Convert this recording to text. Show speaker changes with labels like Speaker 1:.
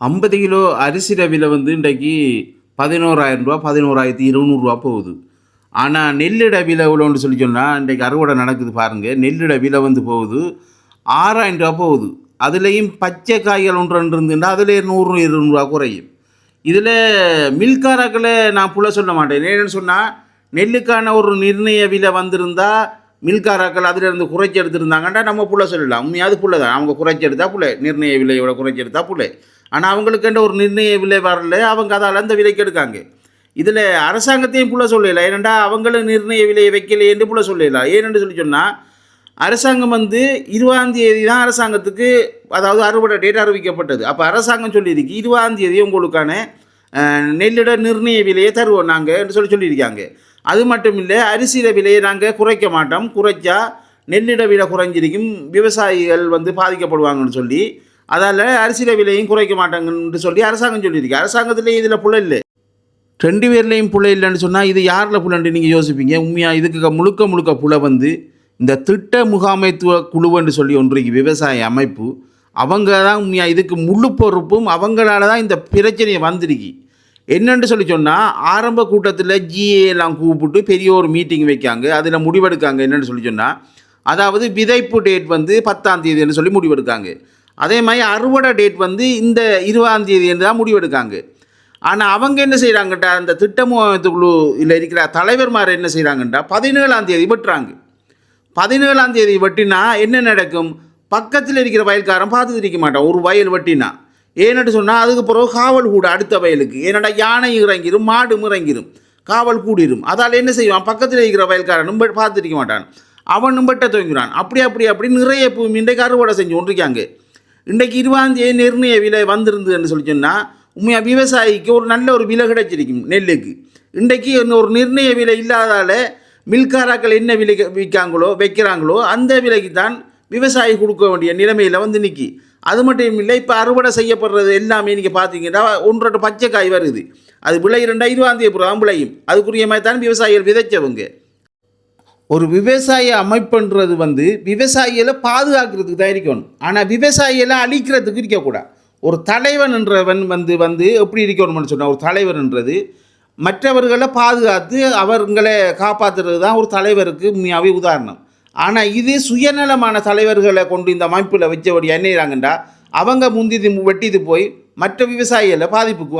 Speaker 1: 50 kilo அரிசியோட விலை வந்து இன்றைக்கு ரூ. 11,000 11,200 போகுது. ஆனால் நெல்லிட விலை எவ்வளோன்னு சொல்லி சொன்னால் இன்றைக்கு அறுவடை நடக்குது பாருங்கள். நெல்லிட விலை வந்து போகுது ரூ. 6,000 போகுது. அதுலேயும் பச்சை காய்கள் ஒன்று ரெண்டு இருந்துன்னா அதில் 100-200 குறையும். இதில் மில்காராக்களை நான் புள்ள சொல்ல மாட்டேன். ஏன்னு சொன்னால் நெல்லுக்கான ஒரு நிர்ணய விலை வந்திருந்தால் மில்காராக்கள் அதிலிருந்து குறைச்சி எடுத்துருந்தாங்கன்னா நம்ம புள்ள சொல்லலாம். உண்மையாவது புள்ள தான், அவங்க குறைச்சி எடுத்தா புள்ள, நிர்ணய விலையோட குறைச்சி எடுத்தா புள்ள. ஆனால் அவங்களுக்குன்ற ஒரு நிர்ணய விலை வரல, அவங்க அதால் அந்த விலைக்கு எடுக்காங்க. இதில் அரசாங்கத்தையும் புள்ள சொல்லலாம். ஏனெண்டா அவங்களும் நிர்ணய விலையை வைக்கலை என்று புள்ள சொல்லலாம். ஏனென்று சொல்லி சொன்னால் அரசாங்கம் வந்து 20ஆம் தேதி தான் அரசாங்கத்துக்கு அதாவது அறுவடை டேட் அறிவிக்கப்பட்டது. அப்போ அரசாங்கம் சொல்லியிருக்கு 20ஆம் தேதி உங்களுக்கான நெல்லிட நிர்ணய விலையை தருவோம் நாங்கள் என்று சொல்லியிருக்காங்க. அது மட்டும் இல்லை, அரிசியிட விலையை நாங்கள் குறைக்க மாட்டோம், குறைச்சா நெல்லிட விலை குறைஞ்சிருக்கும், விவசாயிகள் வந்து பாதிக்கப்படுவாங்கன்னு சொல்லி அதால் அரிசியிட விலையும் குறைக்க மாட்டாங்கன்னு சொல்லி அரசாங்கம் சொல்லியிருக்கு. அரசாங்கத்துலேயும் இதில் புள்ள இல்லை, 2 பேர்லேயும் புள்ள இல்லைன்னு சொன்னால் இது யாரில் புள்ளன்னு நீங்கள் யோசிப்பீங்க. உண்மையாக இதுக்கு முழுக்க புள்ள வந்து இந்த திட்ட முகாமைத்துவ குழுவென்று சொல்லி ஒன்றைக்கு விவசாய அமைப்பு, அவங்க தான் உண்மையாக இதுக்கு முழு பொறுப்பும். அவங்களால தான் இந்த பிரச்சனையை வந்திருக்கு. என்னென்று சொல்லி சொன்னால் ஆரம்ப கூட்டத்தில் ஜிஏ எல்லாம் கூப்பிட்டு பெரிய ஒரு மீட்டிங் வைக்காங்க, அதில் முடிவெடுக்காங்க. என்னென்னு சொல்லி சொன்னால் அதாவது விதைப்பு டேட் வந்து 10ஆம் தேதின்னு சொல்லி முடிவெடுக்காங்க. அதே மாதிரி அறுவடை டேட் வந்து இந்த 20ஆம் தேதி என்று தான் முடிவெடுக்காங்க. ஆனால் அவங்க என்ன செய்கிறாங்கட்டா, அந்த திட்டமுகத்துக்குழு இல்லை இருக்கிற தலைவர்மார் என்ன செய்கிறாங்கட்டா 17ஆம் தேதி வெட்டுறாங்க. 17ஆம் தேதி வெட்டினா என்ன நடக்கும், பக்கத்தில் இருக்கிற வயல்காரன் பார்த்துட்டு இருக்க மாட்டான். ஒரு வயல் வெட்டினா ஏன்னு சொன்னால் அதுக்கு பிறகு காவல் கூட அடுத்த வயலுக்கு, ஏன்னாடா யானை இறங்கிடும், மாடும் இறங்கிடும், காவல் கூடிடும். அதால் என்ன செய்வான், பக்கத்தில் இருக்கிற வயல்காரனும் பார்த்துருக்க மாட்டான், அவனும் வெட்ட துவங்கிறான். அப்படி நிறைய பூமி இன்றைக்கு அறுவடை செஞ்சு கொண்டிருக்காங்க. இன்றைக்கு 20ஆம் தேதி நிர்ணய விலை வந்திருந்ததுன்னு சொல்லி சொன்னால் உண்மையாக விவசாயிக்கு ஒரு நல்ல ஒரு விலை கிடைச்சிருக்கும் நெல்லுக்கு. இன்றைக்கு ஒரு நிர்ணய விலை இல்லாதால் மில்காராக்கள் என்ன விலை வைக்கிறாங்களோ அந்த விலைக்கு தான் விவசாயி கொடுக்க வேண்டிய நிலைமையில் வந்து நிற்கி. அது மட்டும் இல்லை, இப்போ அறுவடை செய்யப்படுறது எல்லாமே நீங்கள் பார்த்தீங்கன்னா 1-2 பச்சை காய் வருது, அது விலை 2020ஆம் தேதி விளையும். அதுக்குரிய மாதிரி தான் விவசாயிகள் விதைச்சவங்க. ஒரு விவசாய அமைப்புன்றது வந்து விவசாயிகளை பாதுகாக்கிறதுக்கு தான் இருக்கணும், ஆனால் விவசாயிகளை அழிக்கிறதுக்கு இருக்கக்கூடாது. ஒரு தலைவன்ன்றவன் வந்து எப்படி இருக்கணும்னு சொன்னால், ஒரு தலைவர்ன்றது மற்றவர்களை பாதுகாத்து அவர்களை காப்பாற்றுறது தான் ஒரு தலைவருக்கு உண்மையாகவே உதாரணம். ஆனால் இது சுயநலமான தலைவர்களை கொண்டு இந்த அமைப்பில் வச்சபடி என்ன செய்கிறாங்கண்டா அவங்க முந்தி வெட்டிது போய் மற்ற விவசாயிகளை பாதிப்புக்கு